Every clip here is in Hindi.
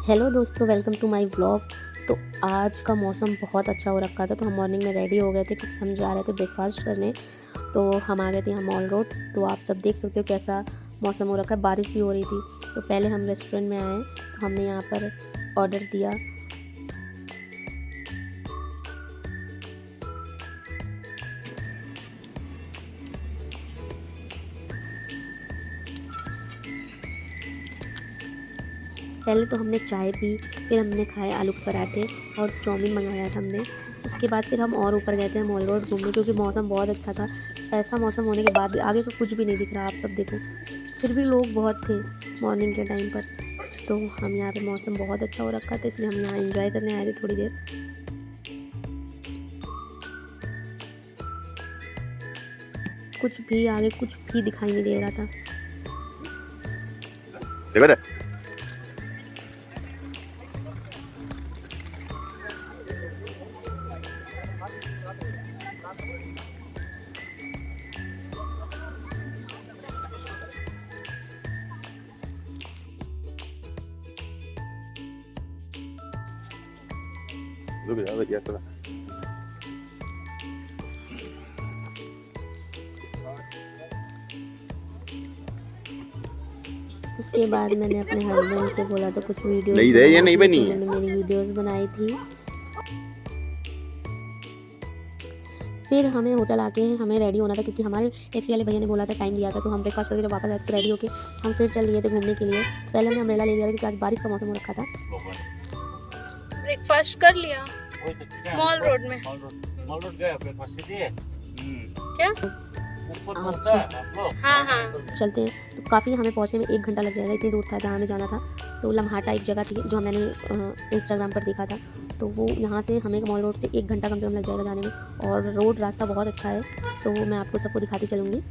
हेलो दोस्तों, वेलकम टू माय व्लॉग। तो आज का मौसम बहुत अच्छा हो रखा था, तो हम मॉर्निंग में रेडी हो गए थे क्योंकि हम जा रहे थे ब्रेकफास्ट करने। तो हम आ गए थे यहाँ मॉल रोड। तो आप सब देख सकते हो कैसा मौसम हो रखा है, बारिश भी हो रही थी। तो पहले हम रेस्टोरेंट में आए, तो हमने यहाँ पर ऑर्डर दिया। पहले तो हमने चाय पी, फिर हमने खाए आलू के पराठे और चाउमीन मंगाया था हमने। उसके बाद फिर हम और ऊपर गए थे मॉल रोड घूमने, क्योंकि मौसम बहुत अच्छा था। ऐसा मौसम होने के बाद भी आगे का कुछ भी नहीं दिख रहा, आप सब देखो। फिर भी लोग बहुत थे मॉर्निंग के टाइम पर। तो हम यहाँ पे मौसम बहुत अच्छा हो रखा था, इसलिए हम यहाँ एंजॉय करने आए थे थोड़ी देर। कुछ भी आगे कुछ भी दिखाई नहीं दे रहा था। उसके बाद मैंने अपने हस्बैंड से बोला था कुछ वीडियोस बनाने के लिए, तो उन्होंने मेरी वीडियोस बनाई थी। फिर हमें होटल आके हमें रेडी होना था, क्योंकि हमारे टैक्सी वाले भैया ने बोला था, टाइम दिया था। तो हम ब्रेकफास्ट करके जब वापस आए तो रेडी होके हम फिर चल लिए थे घूमने के लिए। तो पहले हमने अम्ब्रेला ले लिया था क्योंकि आज बारिश का मौसम हो रखा था। ब्रेकफास्ट कर लिया मॉल रोड में। मॉल रोड गए ब्रेकफास्ट दिए क्या? आप हाँ चलते हैं। तो काफ़ी हमें पहुंचने में 1 घंटा लग जाएगा, इतनी दूर था जहाँ हमें जाना था। तो लम्हाटा एक जगह थी जो मैंने इंस्टाग्राम पर देखा था। तो वो यहाँ से हमें मॉल रोड से 1 घंटा कम से कम लग जाएगा जाने में, और रोड रास्ता बहुत अच्छा है। तो मैं आपको सबको दिखाती चलूँगी।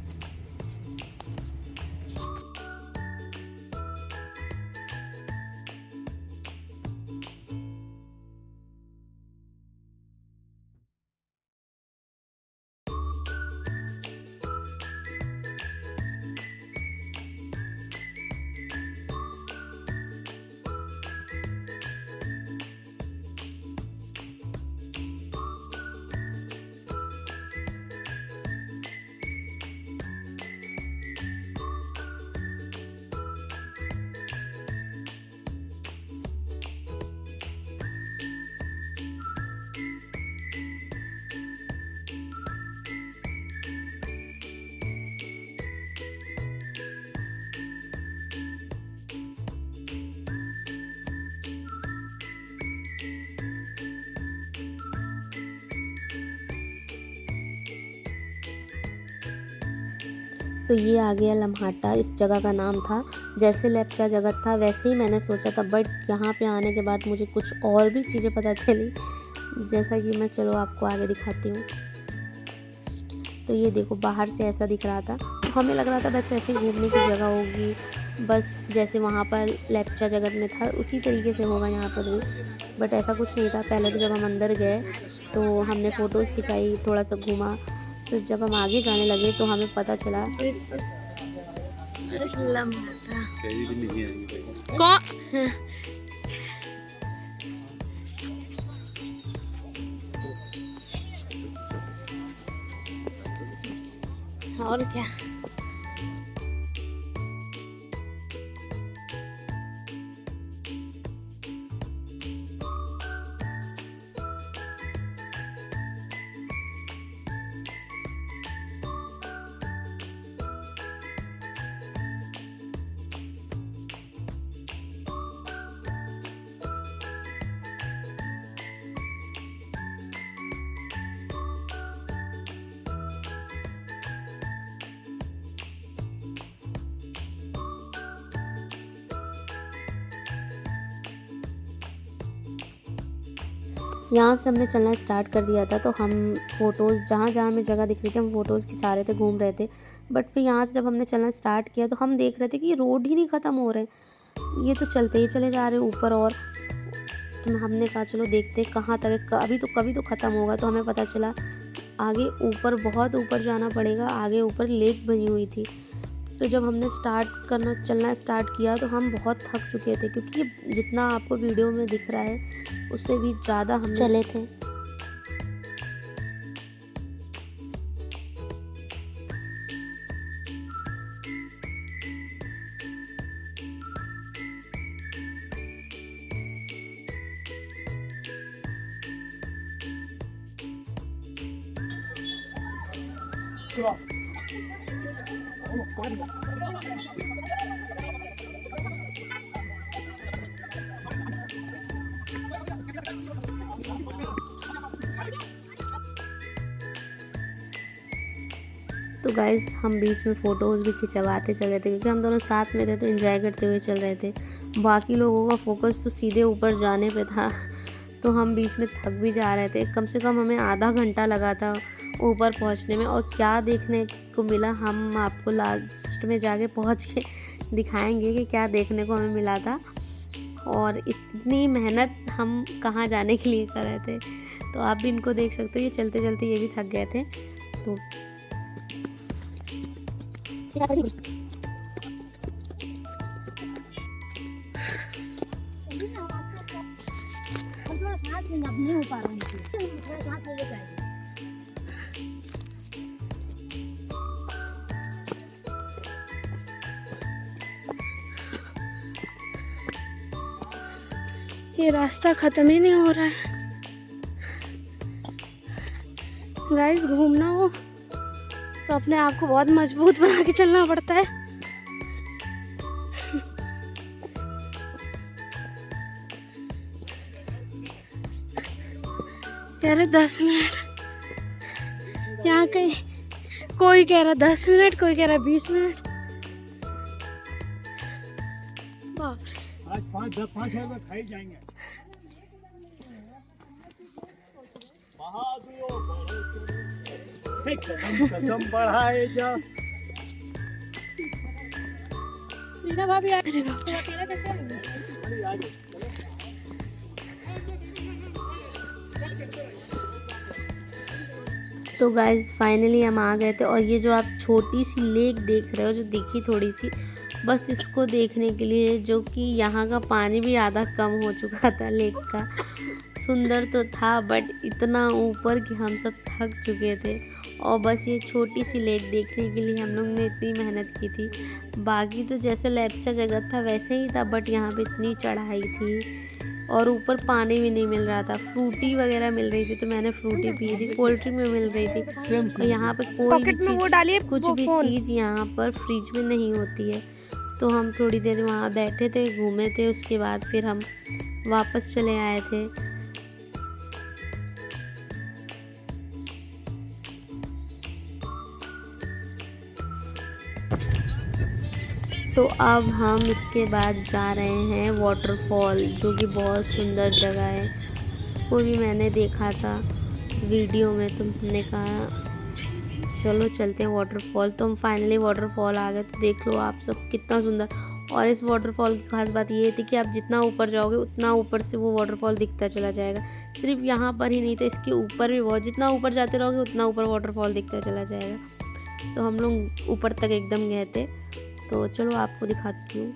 तो ये आ गया लम्हाटा, इस जगह का नाम था। जैसे लेप्चा जगह था वैसे ही मैंने सोचा था, बट यहाँ पे आने के बाद मुझे कुछ और भी चीज़ें पता चली, जैसा कि मैं चलो आपको आगे दिखाती हूँ। तो ये देखो, बाहर से ऐसा दिख रहा था। तो हमें लग रहा था बस ऐसे घूमने की जगह होगी, बस जैसे वहाँ पर लेप्चा जगत में था उसी तरीके से होगा यहाँ पर भी। बट ऐसा कुछ नहीं था। पहले तो जब हम अंदर गए तो हमने फ़ोटोज़ खिंचाई, थोड़ा सा घूमा। फिर जब हम आगे जाने लगे तो हमें पता चला कौन और क्या। यहाँ से हमने चलना स्टार्ट कर दिया था। तो हम फ़ोटोज़ जहाँ जहाँ हमें जगह दिख रही थी हम फ़ोटोज़ खिंचा रहे थे, घूम रहे थे। बट फिर यहाँ से जब हमने चलना स्टार्ट किया तो हम देख रहे थे कि ये रोड ही नहीं ख़त्म हो रहे, ये तो चलते ही चले जा रहे हैं ऊपर। और तो हमने कहा चलो देखते कहाँ तक है, अभी तो कभी तो ख़त्म होगा। तो हमें पता चला आगे ऊपर, बहुत ऊपर जाना पड़ेगा। आगे ऊपर लेक बनी हुई थी, तो जब हमने चलना स्टार्ट किया तो हम बहुत थक चुके थे, क्योंकि जितना आपको वीडियो में दिख रहा है उससे भी ज़्यादा हम चले थे। तो गाइज़ हम बीच में फ़ोटोज़ भी खिंचवाते चले थे, क्योंकि हम दोनों साथ में थे तो एंजॉय करते हुए चल रहे थे। बाकी लोगों का फोकस तो सीधे ऊपर जाने पे था, तो हम बीच में थक भी जा रहे थे। कम से कम हमें आधा घंटा लगा था ऊपर पहुंचने में, और क्या देखने को मिला हम आपको लास्ट में जाके पहुंच के दिखाएंगे कि क्या देखने को हमें मिला था। और इतनी मेहनत हम कहाँ जाने के लिए कर रहे थे, तो आप भी इनको देख सकते हो। ये चलते चलते ये भी थक गए थे। तो ये रास्ता खत्म ही नहीं हो रहा है गाइस। घूमना हो तो अपने आप को बहुत मजबूत बना के चलना पड़ता है। कह रहे 10 मिनट, यहाँ कहीं कोई कह रहा 10 मिनट, कोई कह रहा 20 मिनट। बाप रे, आज 5 में खाई जाएंगे। कदम बढ़ाए जा। रीना भाभी आ रही है। तो गाइज़ फाइनली हम आ गए थे, और ये जो आप छोटी सी लेक देख रहे हो, जो दिखी थोड़ी सी, बस इसको देखने के लिए, जो कि यहाँ का पानी भी आधा कम हो चुका था लेक का। सुंदर तो था बट इतना ऊपर कि हम सब थक चुके थे, और बस ये छोटी सी लेक देखने के लिए हम लोग ने इतनी मेहनत की थी। बाकी तो जैसे लेप्चा जगह था वैसे ही था, बट यहाँ पे इतनी चढ़ाई थी और ऊपर पानी भी नहीं मिल रहा था। फ्रूटी वगैरह मिल रही थी तो मैंने फ्रूटी पी थी, पोल्ट्री में मिल रही थी। और यहाँ पे कोई भी चीज़, कुछ भी चीज़ यहाँ पर फ्रिज में नहीं होती है। तो हम थोड़ी देर वहाँ बैठे थे, घूमे थे, उसके बाद फिर हम वापस चले आए थे। तो अब हम इसके बाद जा रहे हैं वाटरफॉल, जो कि बहुत सुंदर जगह है। इसको भी मैंने देखा था वीडियो में, तो हमने कहा चलो चलते हैं वाटरफॉल। तो हम फाइनली वाटरफॉल आ गए। तो देख लो आप सब कितना सुंदर। और इस वाटरफॉल की खास बात ये थी कि आप जितना ऊपर जाओगे उतना ऊपर से वो वाटरफॉल दिखता चला जाएगा। सिर्फ यहाँ पर ही नहीं था, इसके ऊपर भी बहुत, जितना ऊपर जाते रहोगे उतना ऊपर वाटरफॉल दिखता चला जाएगा। तो हम लोग ऊपर तक एकदम गए थे। तो चलो आपको दिखाती हूँ।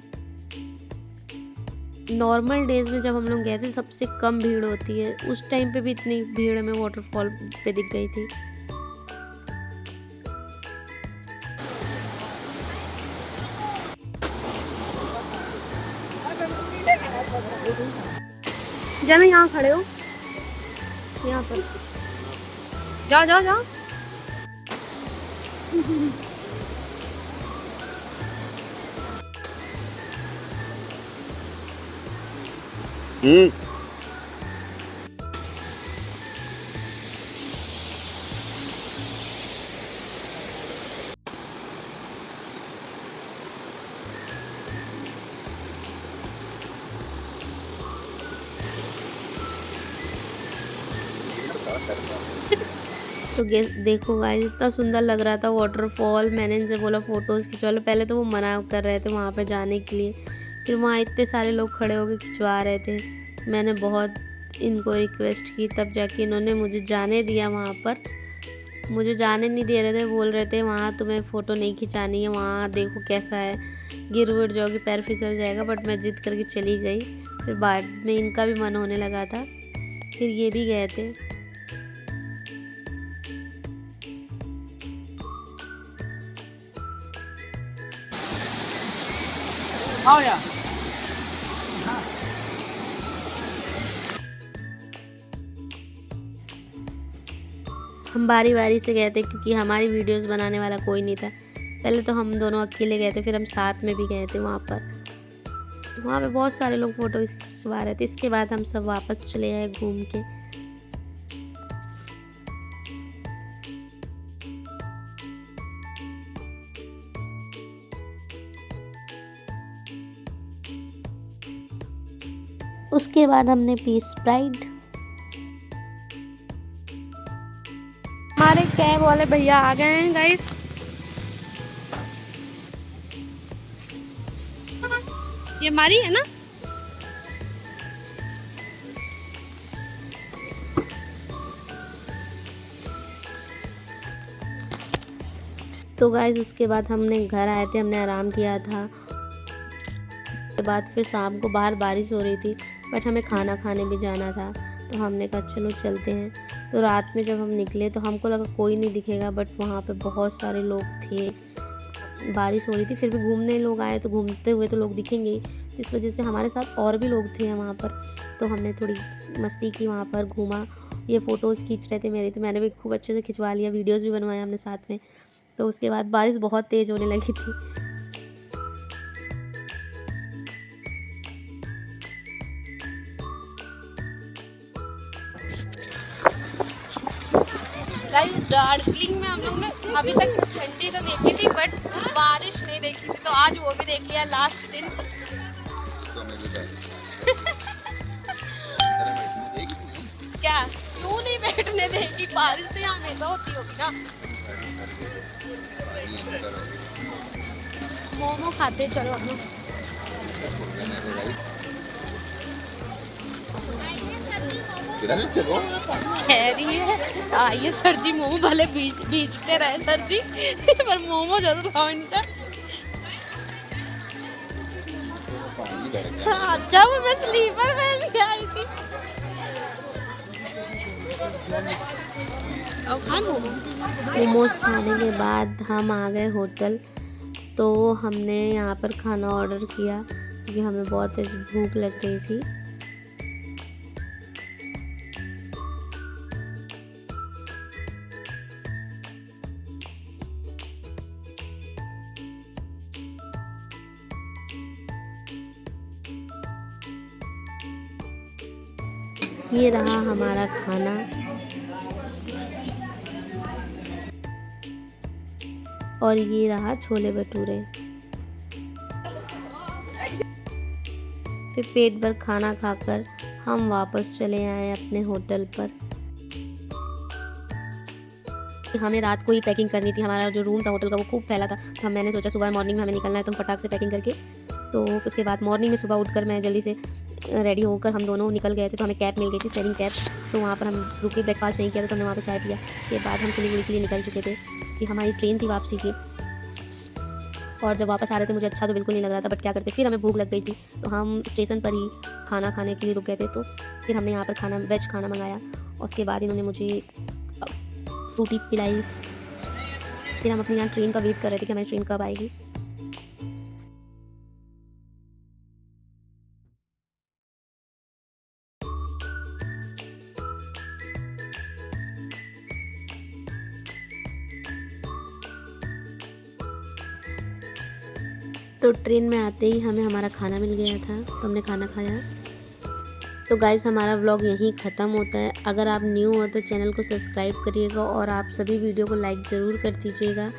नॉर्मल डेज में जब हम लोग गए थे सबसे कम भीड़ होती है, उस टाइम पे भी इतनी भीड़ हमें वाटरफॉल पे दिख गई थी। जाना, यहाँ खड़े हो, यहाँ पर जाओ जाओ जाओ। तो देखो गाइस, इतना सुंदर लग रहा था वाटरफॉल। मैंने इनसे बोला फ़ोटोज़ खिंचवा लो। पहले तो वो मना कर रहे थे वहाँ पे जाने के लिए, फिर वहाँ इतने सारे लोग खड़े होकर खिंचवा रहे थे। मैंने बहुत इनको रिक्वेस्ट की, तब जाके इन्होंने मुझे जाने दिया वहाँ पर। मुझे जाने नहीं दे रहे थे, बोल रहे थे वहाँ तुम्हें फ़ोटो नहीं खिंचानी है, वहाँ देखो कैसा है, गिर विर जाओगी, पैर फिसल जाएगा। बट मैं जिद करके चली गई। फिर बाद में इनका भी मन होने लगा था, फिर ये भी गए थे। आओ यार। हम बारी बारी से गए थे क्योंकि हमारी वीडियोस बनाने वाला कोई नहीं था। पहले तो हम दोनों अकेले गए थे, फिर हम साथ में भी गए थे वहाँ पर। वहाँ पे बहुत सारे लोग फ़ोटो खिंचवा रहे थे। इसके बाद हम सब वापस चले आए घूम के। उसके बाद हमने पी स्प्राइट। हमारे कैब वाले भैया आ गए हैं गाइस। ये हमारी है ना? तो गाइस उसके बाद हमने घर आए थे, हमने आराम किया था। उसके बाद फिर शाम को बाहर बारिश हो रही थी, बट हमें खाना खाने भी जाना था, तो हमने कहा चलो चलते हैं। तो रात में जब हम निकले तो हमको लगा कोई नहीं दिखेगा, बट वहाँ पे बहुत सारे लोग थे। बारिश हो रही थी, फिर भी घूमने लोग आए तो घूमते हुए तो लोग दिखेंगे ही। इस वजह से हमारे साथ और भी लोग थे वहाँ पर, तो हमने थोड़ी मस्ती की, वहाँ पर घूमा। ये फ़ोटोज़ खींच रहे थे मेरी, तो मैंने भी खूब अच्छे से खिंचवा लिया, वीडियोज़ भी बनवाया हमने साथ में। तो उसके बाद बारिश बहुत तेज़ होने लगी थी। गाइस दार्जिलिंग में हम लोग ने अभी तक ठंडी तो देखी थी, बट बारिश नहीं देखी थी, तो आज वो भी देख लिया लास्ट दिन। क्या क्यों नहीं बैठने देगी? बारिश तो यहाँ हमेशा होती होगी ना। मोमो खाते चलो हम लोग। कह रही है आइए सर जी, मोमो भले बेचते रहे सर जी, पर मोमो जरूर खाओ इनका। अच्छा वो मैं स्लीपर पहन के आई थी। मोमोज खाने के बाद हम आ गए होटल। तो हमने यहाँ पर खाना ऑर्डर किया क्योंकि हमें बहुत तेज भूख लग रही थी। ये रहा हमारा खाना। और ये रहा छोले भटूरे। फिर पेट भर खाना खाकर हम वापस चले आए अपने होटल पर। हमें रात को ही पैकिंग करनी थी। हमारा जो रूम था होटल का वो खूब फैला था, तो मैंने सोचा सुबह मॉर्निंग में हमें निकलना है, तो हम फटाक से पैकिंग करके, तो उसके बाद मॉर्निंग में सुबह उठकर मैं जल्दी से रेडी होकर हम दोनों निकल गए थे। तो हमें कैब मिल गई थी, शेयरिंग कैब। तो वहाँ पर हम रुके, ब्रेकफास्ट नहीं किया था, तो हमने वहाँ पर चाय पिया। उसके बाद हम सिलीगुड़ी के लिए निकल चुके थे कि हमारी ट्रेन थी वापसी की। और जब वापस आ रहे थे मुझे अच्छा तो बिल्कुल नहीं लग रहा था, बट क्या करते, फिर हमें भूख लग गई थी, तो हम स्टेशन पर ही खाना खाने के लिए रुक गए थे। तो फिर हमने यहाँ पर खाना, वेज खाना मंगाया। उसके बाद इन्होंने मुझे फ्रूटी पिलाई। फिर हम अपनी यहाँ ट्रेन का वेट कर रहे थे कि हमारी ट्रेन कब आएगी। तो ट्रेन में आते ही हमें हमारा खाना मिल गया था, तो हमने खाना खाया। तो गाइस हमारा व्लॉग यहीं ख़त्म होता है। अगर आप न्यू हो तो चैनल को सब्सक्राइब करिएगा और आप सभी वीडियो को लाइक ज़रूर कर दीजिएगा।